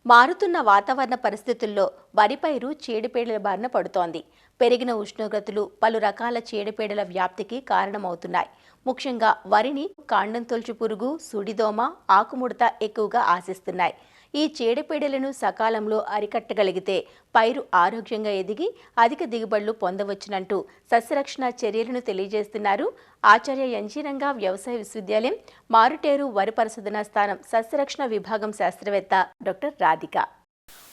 మారుతున్న వాతావరణ పరిస్థితుల్లో వరి పైరు చీడపీడల బారిన పడుతోంది. పెరిగిన ఉష్ణోగ్రతలు పలు రకాల చీడపీడల వ్యాప్తికి కారణమవుతున్నాయి. ముఖ్యంగా వరిని కాండం తొలుచు పురుగు, సుడిదోమ, ఆకుముడత ఎక్కువగా ఆశిస్తున్నాయి. ఈ చీడపీడలను సకాలంలో అరికట్టగలిగితే పైరు ఆరోగ్యంగా ఎదిగి అధిక దిగుబడులు పొందవచ్చునంటూ సస్యరక్షణ చర్యలను తెలియజేస్తున్నారు ఆచార్య ఎన్జీ రంగా వ్యవసాయ విశ్వవిద్యాలయం మారుటేరు వరి పరిశోధనా స్థానం సస్యరక్షణ విభాగం శాస్త్రవేత్త డాక్టర్ రాధిక.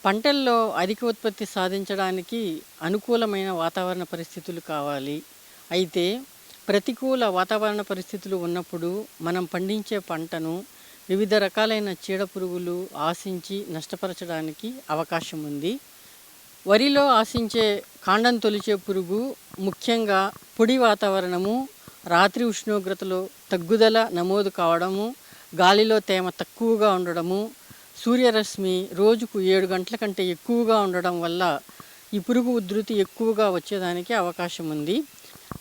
పంటల్లో అధిక ఉత్పత్తి సాధించడానికి అనుకూలమైన వాతావరణ పరిస్థితులు కావాలి. అయితే ప్రతికూల వాతావరణ పరిస్థితులు ఉన్నప్పుడు మనం పండించే పంటను వివిధ రకాలైన చీడపురుగులు ఆశించి నష్టపరచడానికి అవకాశం ఉంది. వరిలో ఆశించే కాండం తొలిచే పురుగు ముఖ్యంగా పొడి వాతావరణము, రాత్రి ఉష్ణోగ్రతలో తగ్గుదల నమోదు కావడము, గాలిలో తేమ తక్కువగా ఉండడము, సూర్యరశ్మి రోజుకు 7 గంటల కంటే ఎక్కువగా ఉండడం వల్ల ఈ పురుగు ఉధృతి ఎక్కువగా వచ్చేదానికి అవకాశం ఉంది.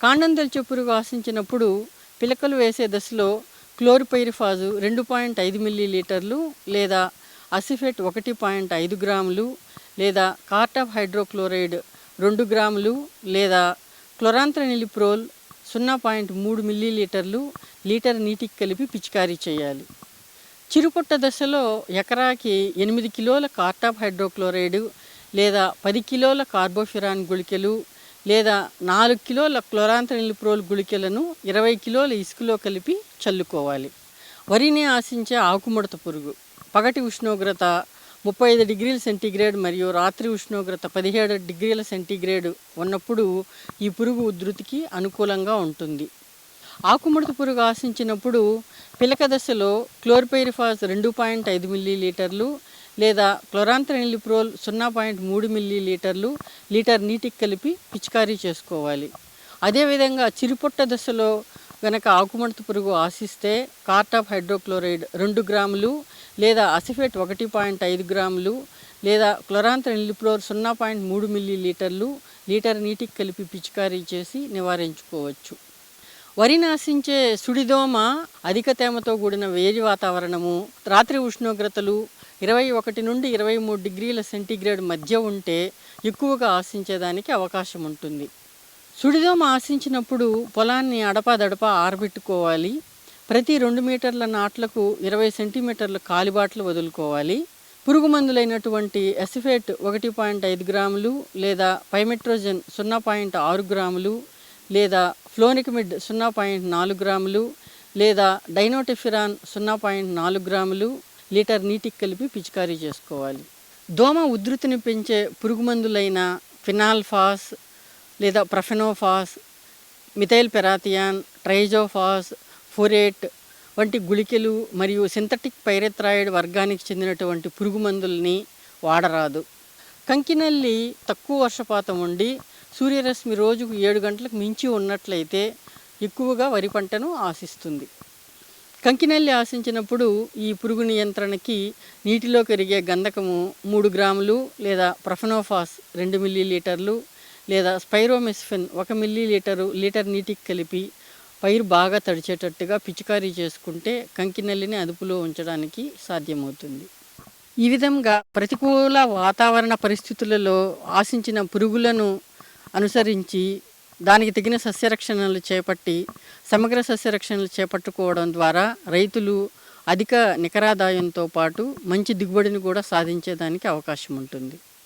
కాండం తొలిచే పురుగు ఆశించినప్పుడు పిలకలు వేసే దశలో క్లోరిపైరిఫాజు 2.5 మిల్లీలీటర్లు లేదా అసిఫేట్ 1.5 గ్రాములు లేదా కార్టాఫ్ హైడ్రోక్లోరైడ్ 2 గ్రాములు లేదా క్లోరాంత్రనిలిప్రోల్ 0.3 మిల్లీలీటర్లు లీటర్ నీటికి కలిపి పిచికారీ చేయాలి. చిరుపొట్ట దశలో ఎకరాకి 8 కిలోల కార్టాఫ్ హైడ్రోక్లోరైడ్ లేదా 10 కిలోల కార్బోఫిరాన్ గుళికలు లేదా 4 కిలోల క్లోరాంత్రనిలిప్రోల్ గుళికలను 20 కిలోల ఇసుకలో కలిపి చల్లుకోవాలి. వరిని ఆశించే ఆకుముడత పురుగు పగటి ఉష్ణోగ్రత 35 డిగ్రీల సెంటీగ్రేడ్ మరియు రాత్రి ఉష్ణోగ్రత 17 డిగ్రీల సెంటీగ్రేడ్ ఉన్నప్పుడు ఈ పురుగు ఉధృతికి అనుకూలంగా ఉంటుంది. ఆకుముడత పురుగు ఆశించినప్పుడు పిలక దశలో క్లోరిపైరిఫాస్ 2.5 మిల్లీలీటర్లు లేదా క్లోరాంత్రనిలిప్రోల్ 0.3 మిల్లీలీటర్లు లీటర్ నీటికి కలిపి పిచికారీ చేసుకోవాలి. అదేవిధంగా చిరుపొట్ట దశలో గనక ఆకుముడత పురుగు ఆశిస్తే కార్టాఫ్ హైడ్రోక్లోరైడ్ 2 గ్రాములు లేదా అసిఫేట్ 1.5 గ్రాములు లేదా క్లోరాంత్రనిలిప్రోల్ 0.3 మిల్లీలీటర్లు లీటర్ నీటికి కలిపి పిచికారీ చేసి నివారించుకోవచ్చు. వరిని ఆశించే సుడిదోమ అధిక తేమతో కూడిన వేడి వాతావరణము, రాత్రి ఉష్ణోగ్రతలు 21 నుండి 23 డిగ్రీల సెంటీగ్రేడ్ మధ్య ఉంటే ఎక్కువగా ఆశించేదానికి అవకాశం ఉంటుంది. సుడిదోమ ఆశించినప్పుడు పొలాన్ని అడపాదడపా ఆరబెట్టుకోవాలి. ప్రతి 2 మీటర్ల నాట్లకు 20 సెంటీమీటర్ల కాలిబాట్లు వదులుకోవాలి. పురుగు మందులైనటువంటి అసిఫేట్ 1.5 గ్రాములు లేదా పైమెట్రోజన్ 0.6 గ్రాములు లేదా ఫ్లోనికమిడ్ 0.4 గ్రాములు లేదా డైనోటెఫిరాన్ 0.4 గ్రాములు లీటర్ నీటికి కలిపి పిచికారీ చేసుకోవాలి. దోమ ఉధృతిని పెంచే పురుగు మందులైన ఫినాల్ఫాస్ లేదా ప్రఫెనోఫాస్, మిథైల్ పెరాథియాన్, ట్రైజోఫాస్, ఫోరేట్ వంటి గుళికలు మరియు సింథటిక్ పైరెథ్రాయిడ్ వర్గానికి చెందినటువంటి పురుగు మందుల్ని వాడరాదు. కంకినల్లి తక్కువ వర్షపాతం ఉండి సూర్యరశ్మి రోజుకు 7 గంటలకు మించి ఉన్నట్లయితే ఎక్కువగా వరి పంటను ఆశిస్తుంది. కంకినల్లి ఆశించినప్పుడు ఈ పురుగు నియంత్రణకి నీటిలో కరిగే గంధకము 3 గ్రాములు లేదా ప్రఫెనోఫాస్ 2 మిల్లీలీటర్లు లేదా స్పైరోమెస్ఫిన్ 1 మిల్లీలీటరు లీటర్ నీటికి కలిపి పైరు బాగా తడిచేటట్టుగా పిచికారీ చేసుకుంటే కంకినల్లిని అదుపులో ఉంచడానికి సాధ్యమవుతుంది. ఈ విధంగా ప్రతికూల వాతావరణ పరిస్థితులలో ఆశించిన పురుగులను అనుసరించి దానికి తగిన సస్యరక్షణలు చేపట్టి సమగ్ర సస్యరక్షణలు చేపట్టుకోవడం ద్వారా రైతులు అధిక నికరాదాయంతో పాటు మంచి దిగుబడిని కూడా సాధించేదానికి అవకాశం ఉంటుంది.